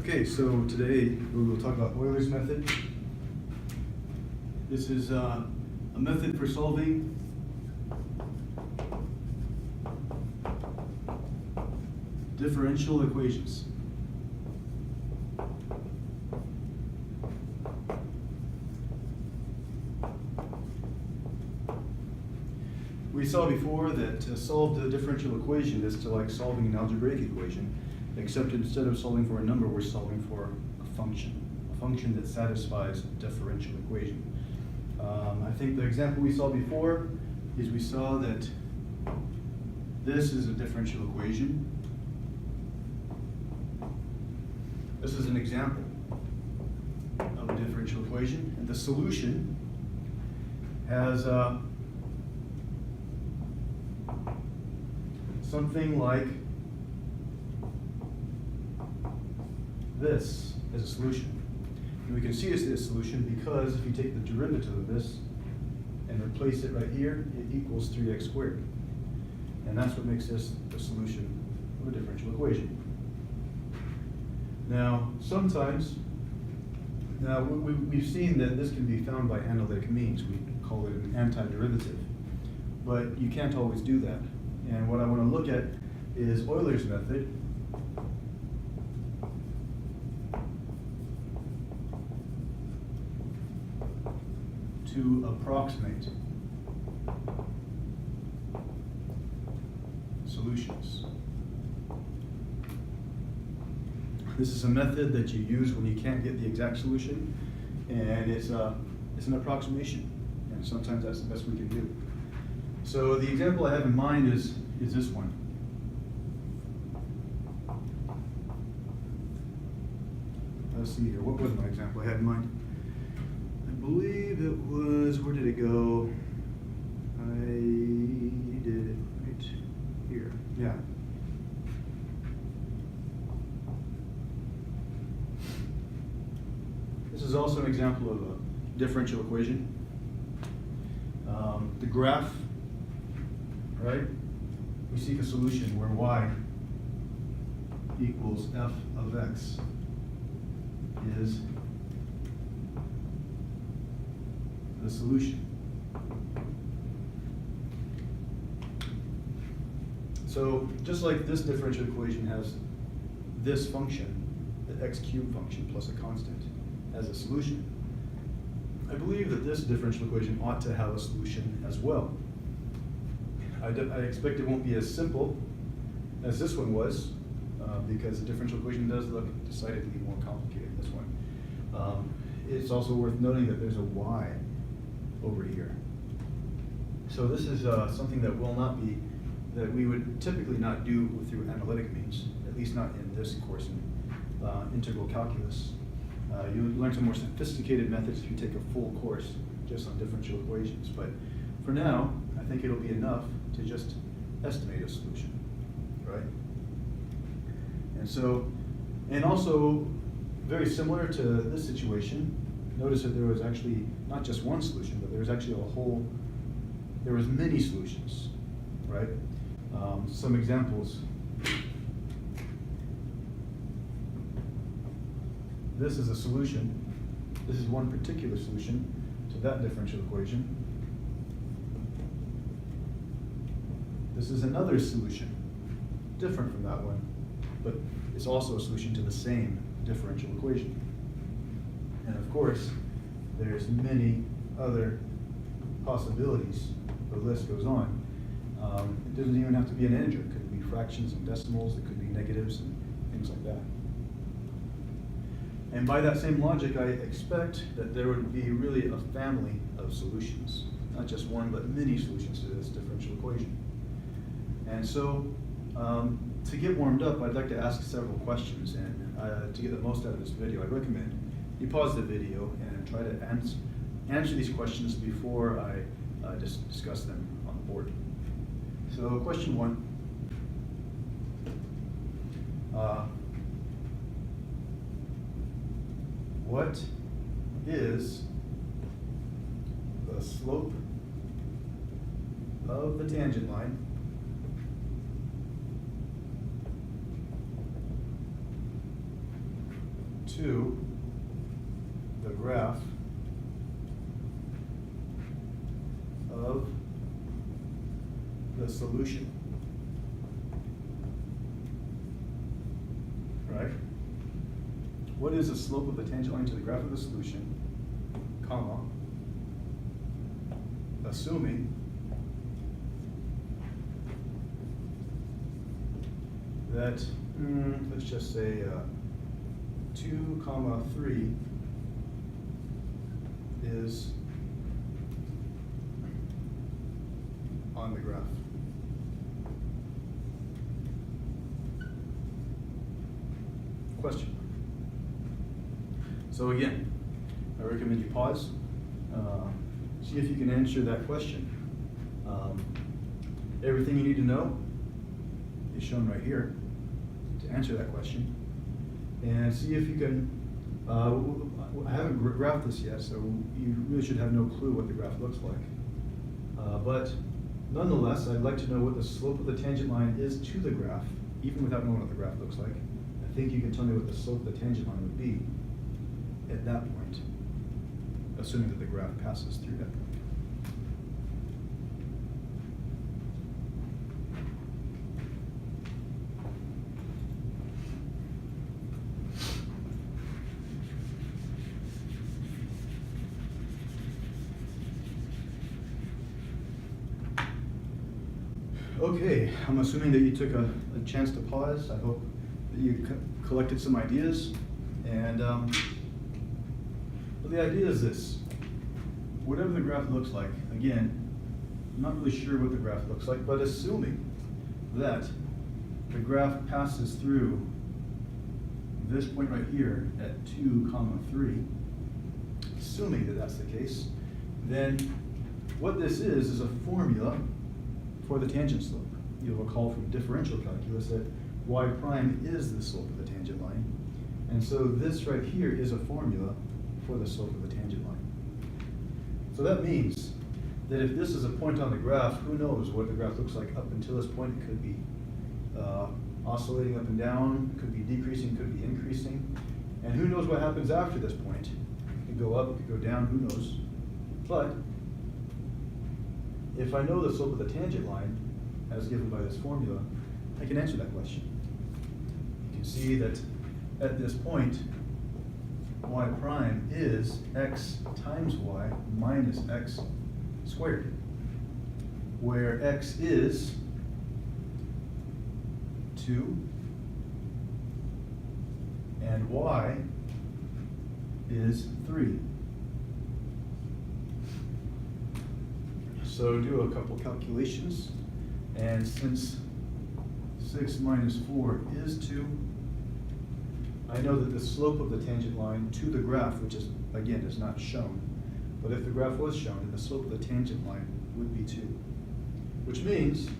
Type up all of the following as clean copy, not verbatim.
Okay, so today we will talk about Euler's method. This is a method for solving differential equations. We saw before that to solve the differential equation is to like solving an algebraic equation, except instead of solving for a number, we're solving for a function that satisfies a differential equation. I think the example we saw before is we saw that this is a differential equation. This is an example of a differential equation, and the solution has something like this as a solution. And we can see this as a solution because if you take the derivative of this and replace it right here, it equals 3x squared. And that's what makes this the solution of a differential equation. Now, sometimes, we've seen that this can be found by analytic means. We call it an antiderivative. But you can't always do that. And what I want to look at is Euler's method. To approximate solutions. This is a method that you use when you can't get the exact solution, and it's an approximation, and sometimes that's the best we can do. So the example I have in mind is this one. Let's see here, what was my example I had in mind? I believe it was, where did it go? I did it right here, yeah. This is also an example of a differential equation. The graph, right? We seek a solution where y equals f of x is the solution. So just like this differential equation has this function, the x cubed function plus a constant, as a solution, I believe that this differential equation ought to have a solution as well. I expect it won't be as simple as this one was, because the differential equation does look decidedly more complicated than this one. It's also worth noting that there's a y over here. So this is something that that we would typically not do through analytic means, at least not in this course in integral calculus. You learn some more sophisticated methods if you take a full course just on differential equations. But for now, I think it'll be enough to just estimate a solution, right? And also very similar to this situation, notice that there was actually not just one solution, but there was actually there was many solutions, right? Some examples. This is a solution. This is one particular solution to that differential equation. This is another solution, different from that one, but it's also a solution to the same differential equation. And of course, there's many other possibilities. The list goes on. It doesn't even have to be an integer. It could be fractions and decimals. It could be negatives and things like that. And by that same logic, I expect that there would be really a family of solutions, not just one, but many solutions to this differential equation. And so, to get warmed up, I'd like to ask several questions, and to get the most out of this video, I recommend you pause the video and try to answer these questions before I discuss them on the board. So, question one. What is the slope of the tangent line to the graph of the solution. Right? What is the slope of the tangent line to the graph of the solution, comma, assuming that, let's just say 2, 3 is on the graph. Question. So again, I recommend you pause, see if you can answer that question. Everything you need to know is shown right here to answer that question. And see if you can, I haven't graphed this yet, so you really should have no clue what the graph looks like. But nonetheless, I'd like to know what the slope of the tangent line is to the graph, even without knowing what the graph looks like. I think you can tell me what the slope of the tangent line would be at that point, assuming that the graph passes through that point. Okay, I'm assuming that you took a chance to pause. I hope that you collected some ideas. And well, the idea is this. Whatever the graph looks like, again, I'm not really sure what the graph looks like, but assuming that the graph passes through this point right here at 2, 3, assuming that that's the case, then what this is a formula for the tangent slope. You'll recall from differential calculus that y prime is the slope of the tangent line. And so this right here is a formula for the slope of the tangent line. So that means that if this is a point on the graph, who knows what the graph looks like up until this point. It could be oscillating up and down, could be decreasing, could be increasing. And who knows what happens after this point. It could go up, it could go down, who knows. But if I know the slope of the tangent line, as given by this formula, I can answer that question. You can see that at this point, y prime is x times y minus x squared, where x is 2 and y is 3. So do a couple calculations, and since 6 minus 4 is 2, I know that the slope of the tangent line to the graph, which is, again, is not shown, but if the graph was shown, then the slope of the tangent line would be 2. Which means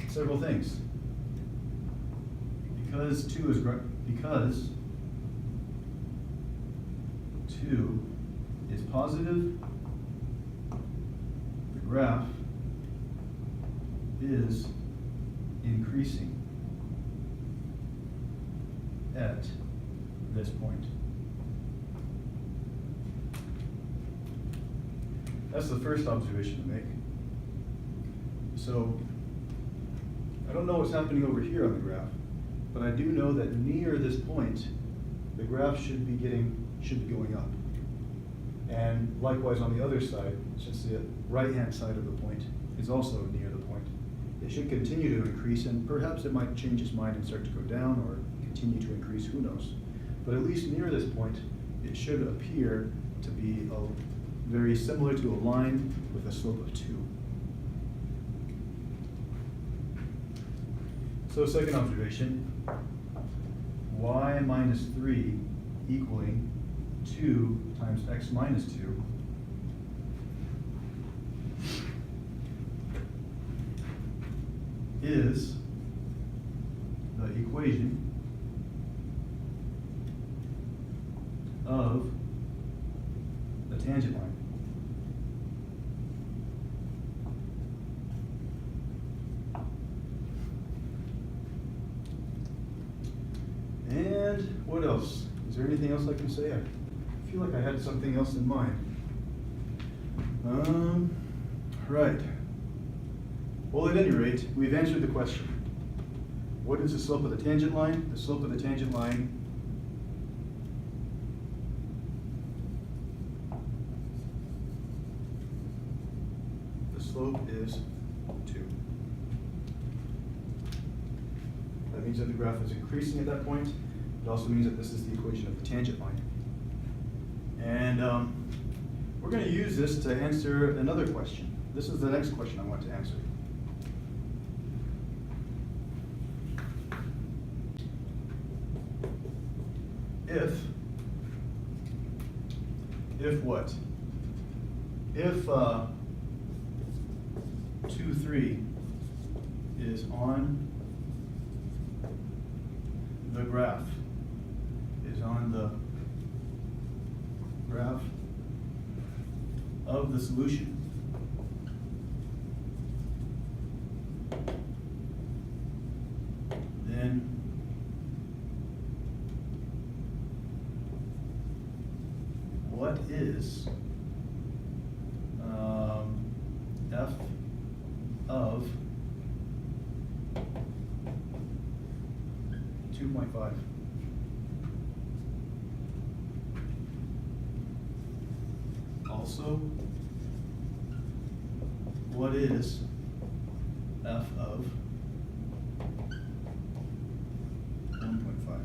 several things. Because 2 is positive, the graph is increasing at this point. That's the first observation to make. So I don't know what's happening over here on the graph, but I do know that near this point, the graph should be going up. And likewise on the other side, since the right-hand side of the point is also near the point, it should continue to increase, and perhaps it might change its mind and start to go down or continue to increase, who knows. But at least near this point, it should appear to be very similar to a line with a slope of 2. So second observation, y minus 3 equaling 2 times x minus 2 is the equation of the tangent line. And And what else? Is there anything else I can say? I feel like I had something else in mind. Right. Well, at any rate, we've answered the question. What is the slope of the tangent line? The slope of the tangent line is 2. That means that the graph is increasing at that point. It also means that this is the equation of the tangent line. And we're going to use this to answer another question. This is the next question I want to answer. If what? If 2, 3 is on the graph, of the solution, then what is f of 2.5? Also, what is f of 1.5?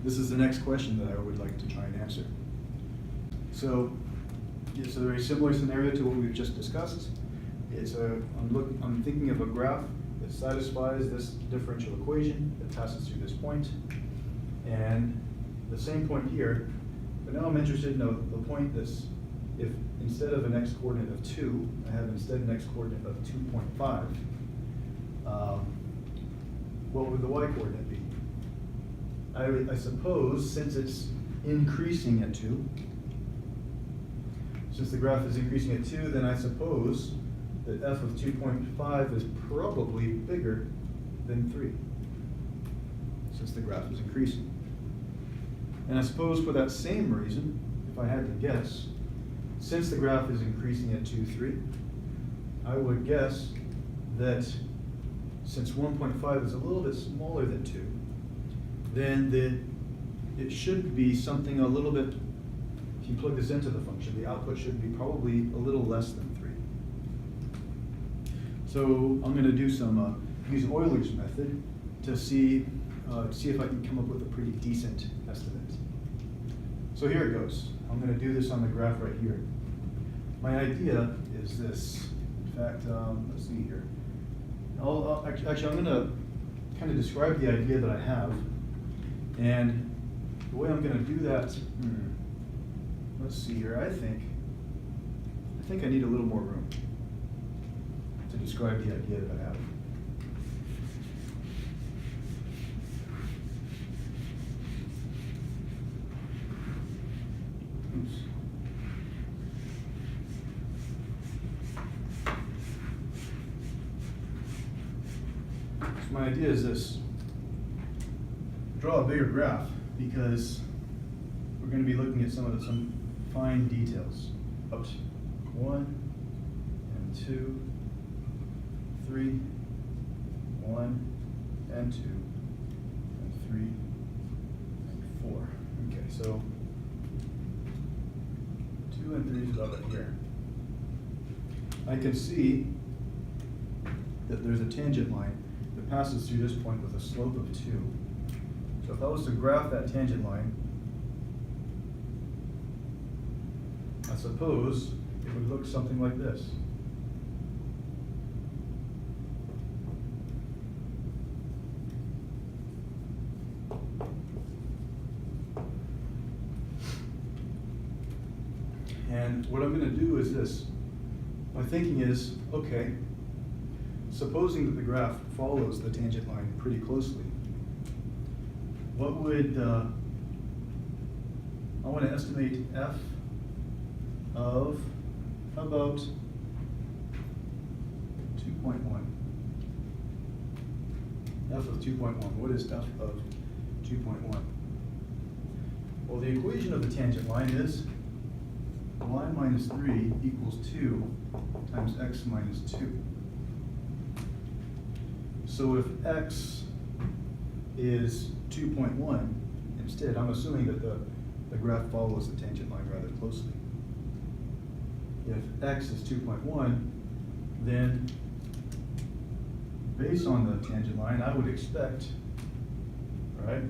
This is the next question that I would like to try and answer. So it's a very similar scenario to what we've just discussed. I'm thinking of a graph that satisfies this differential equation that passes through this point, and the same point here, but now I'm interested in the point that's, if instead of an x-coordinate of 2, I have instead an x-coordinate of 2.5, what would the y-coordinate be? I suppose, since it's increasing at 2, since the graph is increasing at 2, then I suppose that f of 2.5 is probably bigger than 3, since the graph is increasing. And I suppose for that same reason, if I had to guess, since the graph is increasing at 2, 3, I would guess that since 1.5 is a little bit smaller than 2, then it should be something a little bit, if you plug this into the function, the output should be probably a little less than 3. So I'm going to do some, use Euler's method to see if I can come up with a pretty decent estimate. So here it goes. I'm going to do this on the graph right here. My idea is this. In fact, let's see here. Actually, I'm going to kind of describe the idea that I have. And the way I'm going to do that, let's see here. I think I need a little more room to describe the idea that I have. My idea is this: draw a bigger graph, because we're going to be looking at some fine details. Up to 1 and 2, 3, 1 and 2, and 3 and 4. Okay, so 2 and 3 is about right here. I can see that there's a tangent line that passes through this point with a slope of 2. So if I was to graph that tangent line, I suppose it would look something like this. And what I'm going to do is this. My thinking is, okay, supposing that the graph follows the tangent line pretty closely, what would, I want to estimate f of, how about 2.1? f of 2.1. What is f of 2.1? Well, the equation of the tangent line is y minus 3 equals 2 times x minus 2. So if x is 2.1, instead, I'm assuming that the graph follows the tangent line rather closely. If x is 2.1, then based on the tangent line, I would expect, right,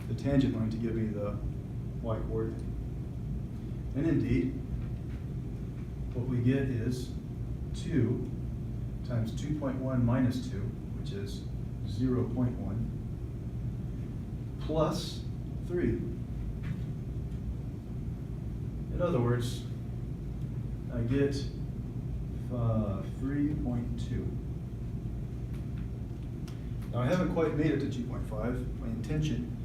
the tangent line to give me the y coordinate. And indeed, what we get is 2 times 2.1 minus 2, which is 0.1, plus 3. In other words, I get 3.2. Now I haven't quite made it to 2.5. My intention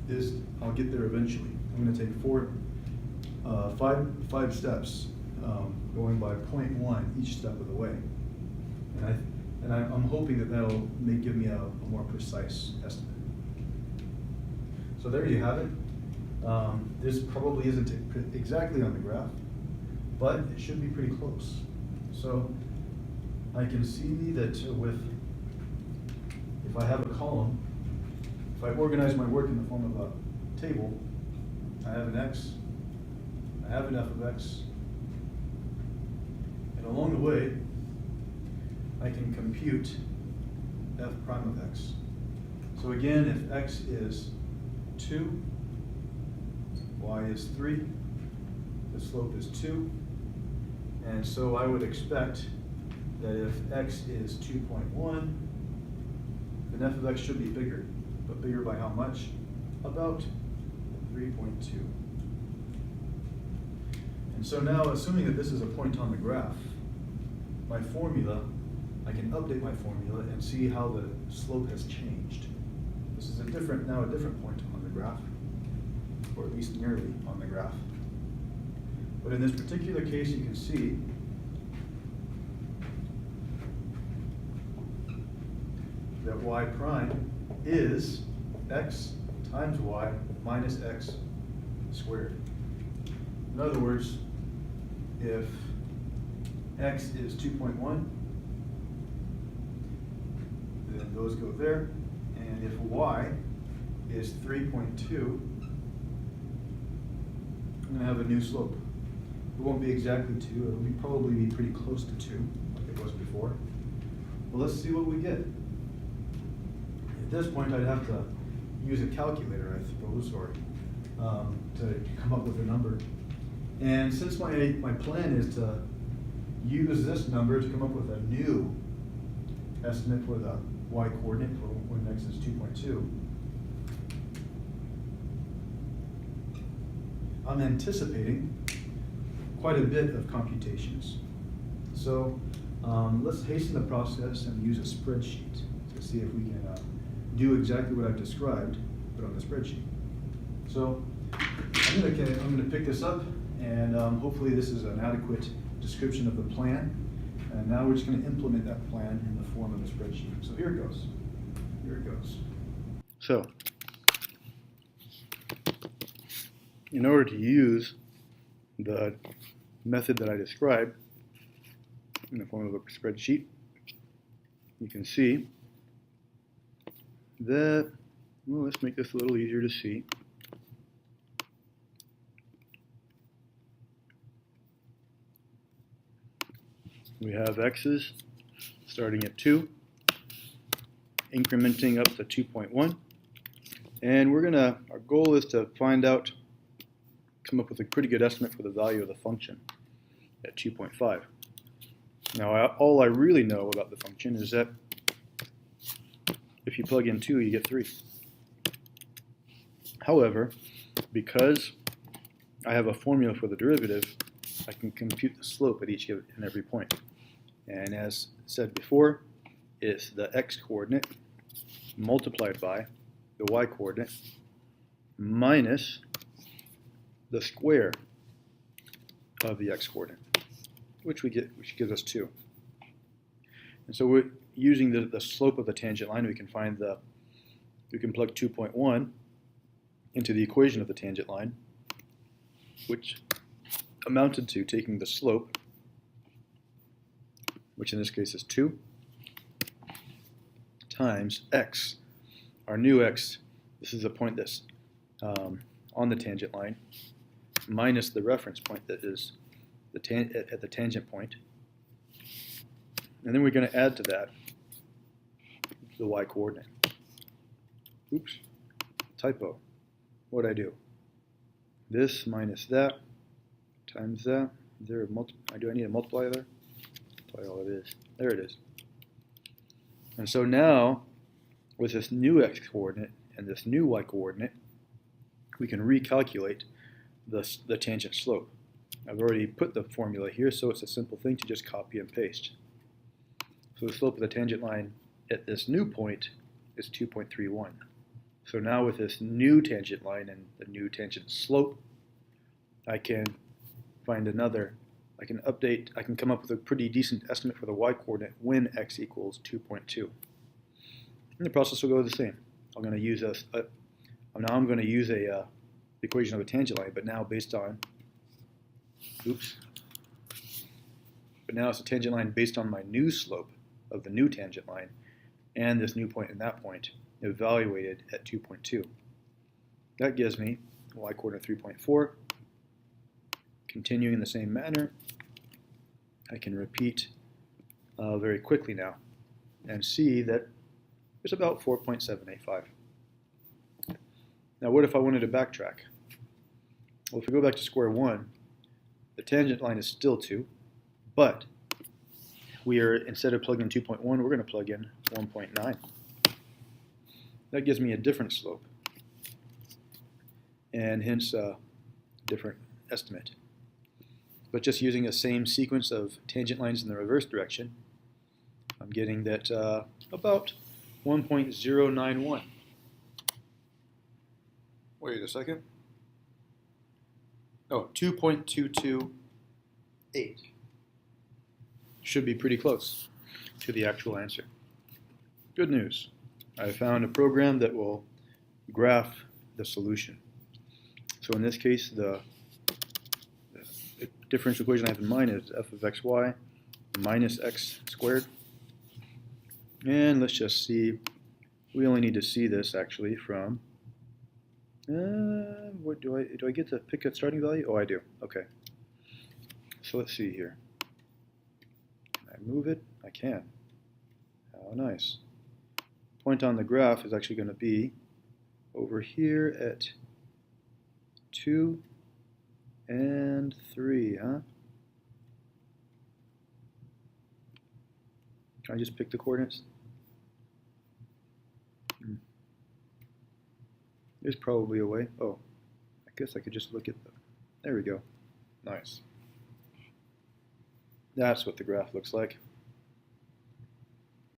is I'll get there eventually. I'm going to take five steps, going by 0.1 each step of the way. And I'm hoping that that'll give me a more precise estimate. So there you have it. This probably isn't exactly on the graph, but it should be pretty close. So I can see that if I have a column, if I organize my work in the form of a table, I have an x, I have an f of x, and along the way, I can compute f prime of x. So again, if x is 2, y is 3, the slope is 2, and so I would expect that if x is 2.1, then f of x should be bigger, but bigger by how much? About 3.2. And so now, assuming that this is a point on the graph, my formula, I can update my formula and see how the slope has changed. This is now a different point on the graph, or at least nearly on the graph. But in this particular case, you can see that y prime is x times y minus x squared. In other words, if x is 2.1, then those go there. And if y is 3.2, I'm going to have a new slope. It won't be exactly 2. It will probably be pretty close to 2, like it was before. Well, let's see what we get. At this point, I'd have to use a calculator, I suppose, or to come up with a number. And since my plan is to use this number to come up with a new estimate for the y coordinate for when x is 2.2, I'm anticipating quite a bit of computations. So let's hasten the process and use a spreadsheet to see if we can do exactly what I've described, but on the spreadsheet. So I'm going to pick this up, and hopefully this is an adequate description of the plan. And now we're just going to implement that plan in the form of a spreadsheet. So here it goes. Here it goes. So in order to use the method that I described in the form of a spreadsheet, you can see that, well, let's make this a little easier to see. We have x's starting at 2, incrementing up to 2.1, and our goal is to come up with a pretty good estimate for the value of the function at 2.5. Now, all I really know about the function is that if you plug in 2, you get 3. However, because I have a formula for the derivative, I can compute the slope at each and every point. And as said before, it's the x-coordinate multiplied by the y-coordinate minus the square of the x-coordinate, which gives us 2. And so we're using the slope of the tangent line. We can plug 2.1 into the equation of the tangent line, which amounted to taking the slope, which in this case is 2, times x, our new x. This is a point that's on the tangent line, minus the reference point that is at the tangent point. And then we're going to add to that the y-coordinate. Oops, typo. What did I do? This minus that times that. Do I need a multiplier there? That's all it is. There it is. And so now, with this new x-coordinate and this new y-coordinate, we can recalculate the tangent slope. I've already put the formula here, so it's a simple thing to just copy and paste. So the slope of the tangent line at this new point is 2.31. So now with this new tangent line and the new tangent slope, I can find I can come up with a pretty decent estimate for the y-coordinate when x equals 2.2. And the process will go the same. I'm going to use the equation of a tangent line, but now based on, but now it's a tangent line based on my new slope of the new tangent line and this new point and that point evaluated at 2.2. That gives me y-coordinate 3.4. Continuing in the same manner, I can repeat very quickly now and see that it's about 4.785. Now what if I wanted to backtrack? Well, if we go back to square one, the tangent line is still 2, but instead of plugging in 2.1, we're going to plug in 1.9. That gives me a different slope, and hence a different estimate. But just using the same sequence of tangent lines in the reverse direction, I'm getting that about 1.091. Wait a second. Oh, 2.228. Should be pretty close to the actual answer. Good news. I found a program that will graph the solution. So in this case, the differential equation I have in mind is f of xy minus x squared. And let's just see, we only need to see this actually from, what do I get to pick a starting value? Oh, I do. Okay. So let's see here. Can I move it? I can. How nice. Point on the graph is actually going to be over here at 2 and 3, huh? Can I just pick the coordinates? There's probably a way. Oh, I guess I could just look at there we go. Nice. That's what the graph looks like.